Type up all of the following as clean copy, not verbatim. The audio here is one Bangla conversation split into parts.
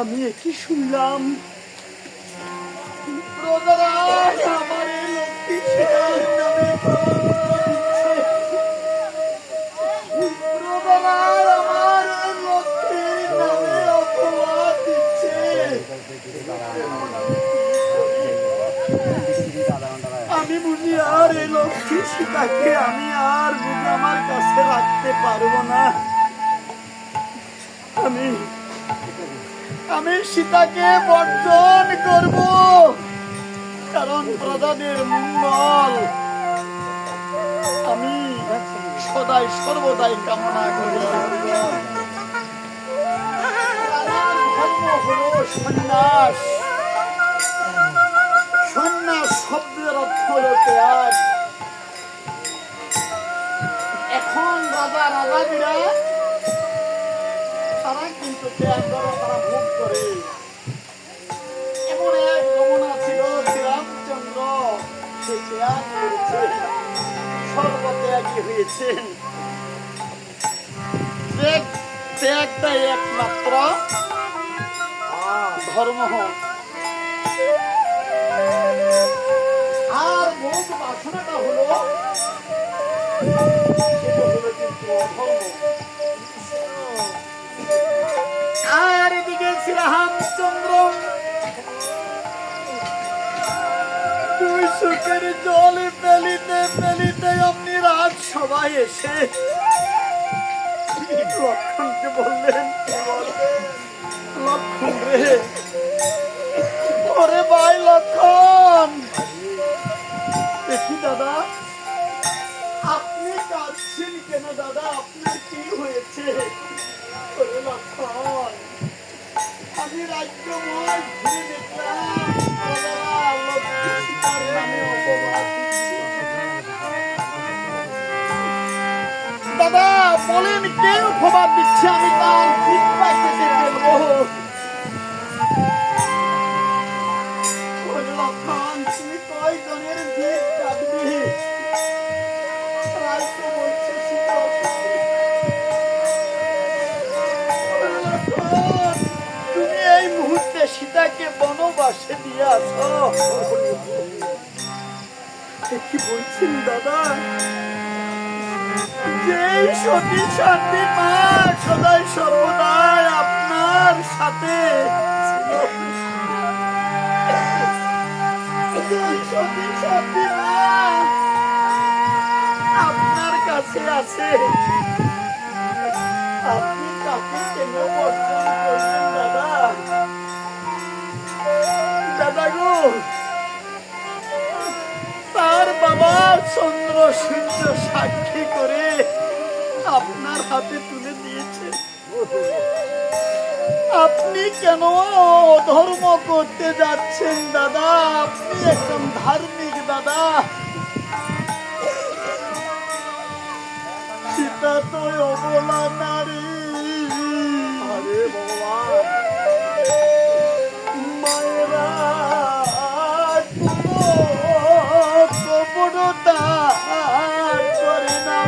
আমি কি শুনলাম? প্রজারা আমার এই লক্ষ্মী সীতার নামে প্রজারা আমার এই লক্ষ্মীর নামে অপবাদ দিচ্ছে। আমি বুঝি আর এই লক্ষ্মী সীতাকে আমি আর বুঝি আমার কাছে রাখতে পারবো না। আমি সীতাকে বর্জন করব, কারণ প্রজাদের মঙ্গল আমি সদাই সর্বদাই কামনা করি। আমার ধর্ম হলো সন্ন্যাস। সন্ন্যাস শব্দের অর্থ হল ত্যাগ। এখন রাজা রাজাদিরা তারা কিন্তু ত্যাগ করে, তারা ভোগ করে। এমন এক রমণা ছিল শ্রীরামচন্দ্র, সে ত্যাগ করেছে, সর্বত্যাগী হয়েছেন। ত্যাগটাই একমাত্র ধর্ম। আর ভোগ বাসনাটা হলো কিন্তু অধর্ম। আর এদিকে শ্রীরামচন্দ্র দুই চোখের জলে ফেলিতে ফেলিতে অমনি রাত সবাই এসে লক্ষণকে বললেন, লক্ষণ রে, ওরে ভাই লক্ষণ, দেখি দাদা আপনি কাঁদছেন কেন? দাদা আপনার কি হয়েছে? ওরে লক্ষণ, আমি রাজ্যময় ঘুরে দেখলাম লক্ষ্মী সীতার নামে অপবাদ দিচ্ছে। দাদা বলেন কে অপবাদ দিচ্ছে? আমি তার ঠিক পাইতে বলবো। ওরে লক্ষণ, তুই কয়জনের ভিড় কাটবি? রায় তো বলছে সীতা তুমি এই মুহূর্তে সীতাকে বনবাসে দিয়ে আসো। কি বলছেন দাদা? যে সতী শান্তি মা সদাই সর্বদাই আপনার সাথে সতী শান্তি মা আপনার কাছে আছে, আপনি তাকে কেন বর্জন করবেন দাদা? দাদা গো, তার বাবা চন্দ্র সূর্য সাক্ষী করে আপনার হাতে তুলে দিয়েছে। আপনি কেন অধর্ম করতে যাচ্ছেন দাদা? আপনি একদম ধার্মিক দাদা। সীতা তো অবলা নারী। আরে ভগবান, মায়েরা কপটতা করে না।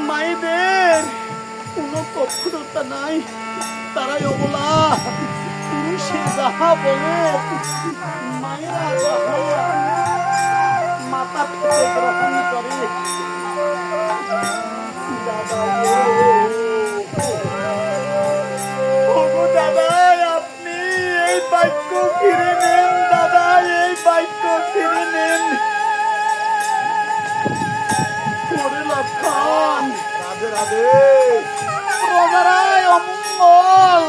মায়েদের কোনো কপটতা নাই, তারাই অবলা। পুরুষে যাহা বলে মায়েরা যাহা মাতা পেতে গ্রহণ করে। দাদা আপনি এই বাক্য ফিরে নেন, দাদা এই বাক্য ফিরে নেন। লক্ষণ, রাধে রাধে, প্রজারাই অমঙ্গল,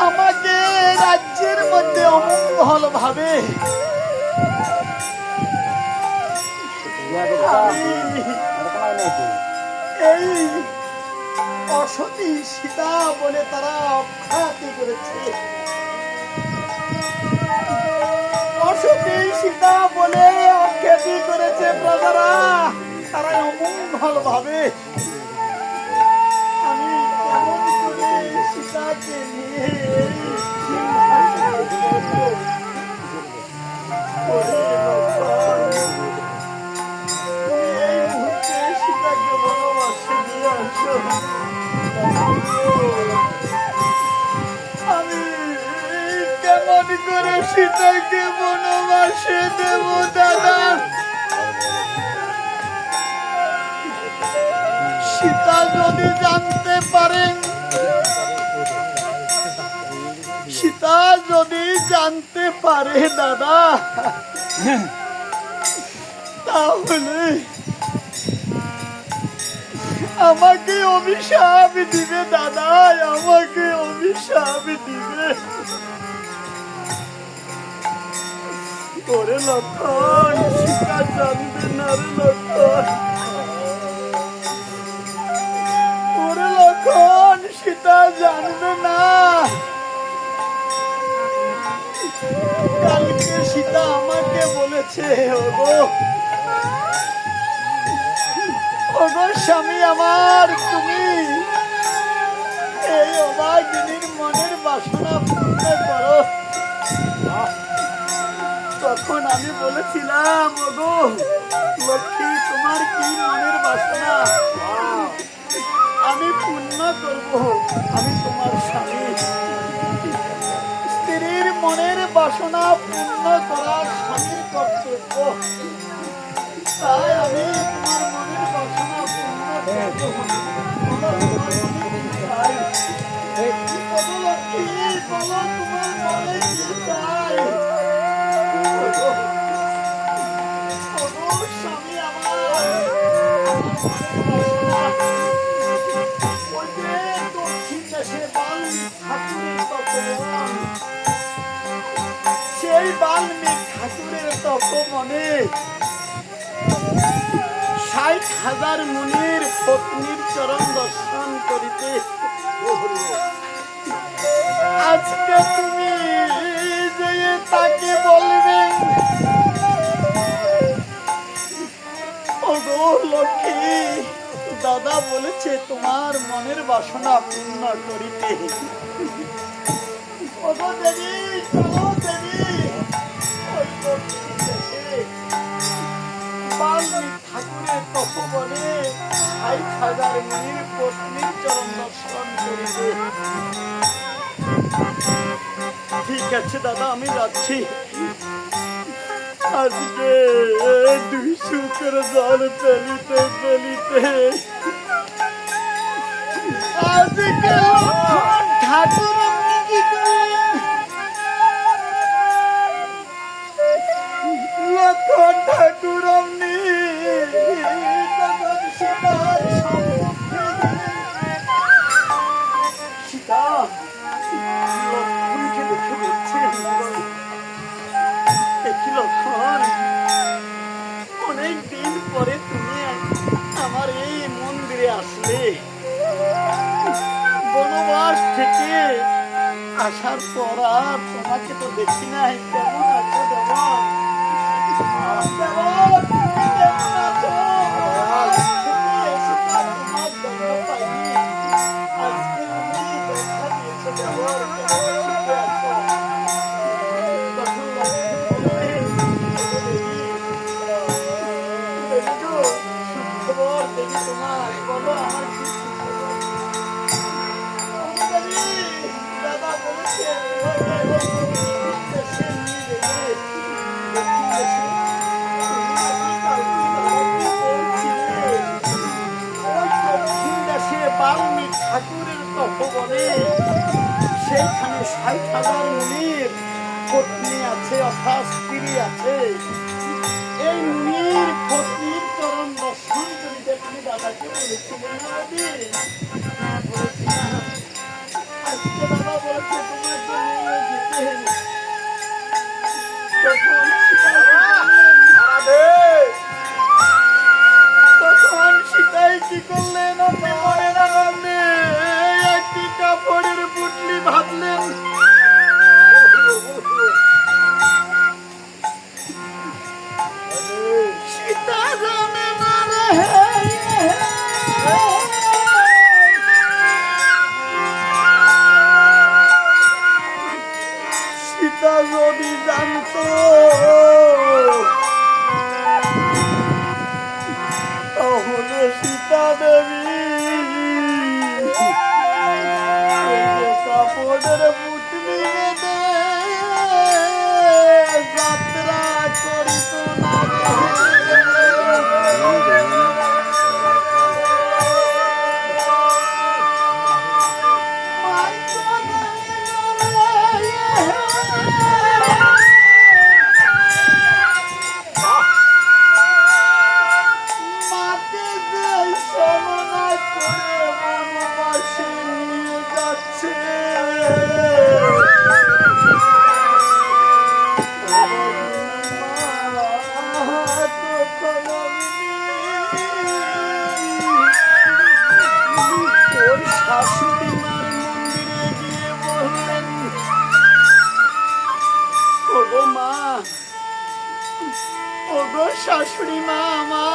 আমাকে রাজ্যের মধ্যে অমঙ্গল ভাবে এই অসতী সীতা বলে তারা অখ্যাতি করেছে। অসতী সীতা বলে অখ্যাতি করেছে প্রজারা, তারা অমঙ্গল ভাবে। আমি কেমন করে সীতাকে নিয়ে এই মুহূর্তে সীতাকে বনবাস আমি কেমন করে সীতাকে বনবাসে দেব দাদা? সীতা যদি জানতে পারেন, সীতা যদি জানতে পারে দাদা, তাহলে আমাকে অভিশাপ দিবে দাদা, আমাকে অভিশাপ দিবে। ওরে লক্ষণ, সীতা জানবে না রে লক্ষণ। ওরে লক্ষণ, সীতা জানবে না। কালকে সীতা আমাকে বলেছে, ওগো ওগো স্বামী আমার, তুমি এই অভাগিনীর মনের বাসনা পূর্ণ করো। তখন আমি বলেছিলাম, ওগো লক্ষ্মী, তোমার কি মনের বাসনা আমি পূর্ণ করব, আমি তোমার স্বামী। স্ত্রীর মনের বাসনা পূর্ণ করা স্বামীর কর্তব্য। তাই আমি তোমার মনের বাসনা পূর্ণ করব। বলো লক্ষ্মী, বলো তোমার মনে কি চাই? স্বামী আমার, দক্ষিণ দেশে বাল্মীক ঠাকুরের তপবন, সেই বাল্মীক ঠাকুরের তপবনে ৬০,০০০ মুনির পত্নীর চরণ দর্শন করিতে আজকে তুমি যে তাকে বলবে, ওগো লক্ষ্মী, দাদা বলেছে তোমার মনের বাসনা পূর্ণ করিতে। ওগো দেবী, চলো দেবী, ওই দক্ষিণ দেশে বাল্মীক ঠাকুরের তপবনে ৬০,০০০ মুনির পত্নীর চরণ দর্শন করিতে। ঠিক আছে দাদা, আমি যাচ্ছি। আজকে 200 করে জল ফেলিতে ফেলিতে আজকে লক্ষণ ঠাকুর আপনি কি করলেন? লক্ষণ ঠাকুর আপনি তখন সীতার সম্মুখে গেলেন। সীতা লক্ষণকে দেখে বলছেন, দেখি লক্ষণ, অনেক দিন পরে তুমি আমার এই মন্দিরে আসলে। বনবাস থেকে আসার পর আর তোমাকে তো দেখি নাই। কেমন আছো দেবর? দেবর, তুমি কেমন আছো? তোমার জন্য পাইনি, আজকে তুমি দেখা দিয়েছো দেবর, কেমন সুখে আছো? তখন লক্ষ্মণ বললেন, সুখবর দেখি তোমার, বলো আমার কি সুখবর? দাদা বলেছে দেশে নিয়ে যেতে, দক্ষিণ দেশে। ওই দক্ষিণ দেশে বাল্মীক ঠাকুরের তপবনে সেইখানে ৬০,০০০ মুনির পত্নী আছে, অর্থাৎ স্ত্রী আছে। এই মুনির পত্নীর চরণ দর্শন করিতে তুমি দাদাকে বলেছিলেন না দাদি? বলেছিলাম। আজকে দাদা বলেছে তোমাকে নিয়ে যেতে। তখন সীতাই কি করলেন আপনি মনে রাখলে? একটি কাপড়ের পুটলি ভাবলেন, সীতা জানে না রে, সীতা যদি জানতো তাহলে সীতা দেবী ওদের পুটলি বেঁধে যাত্রা করিত না মাকে যে সমনা করে বনবাসে নিয়ে যাচ্ছে ওই শাশুড়ি মার মন্দিরে গিয়ে বললেন, ওগো মা, ওগো শাশুড়ি মা আমার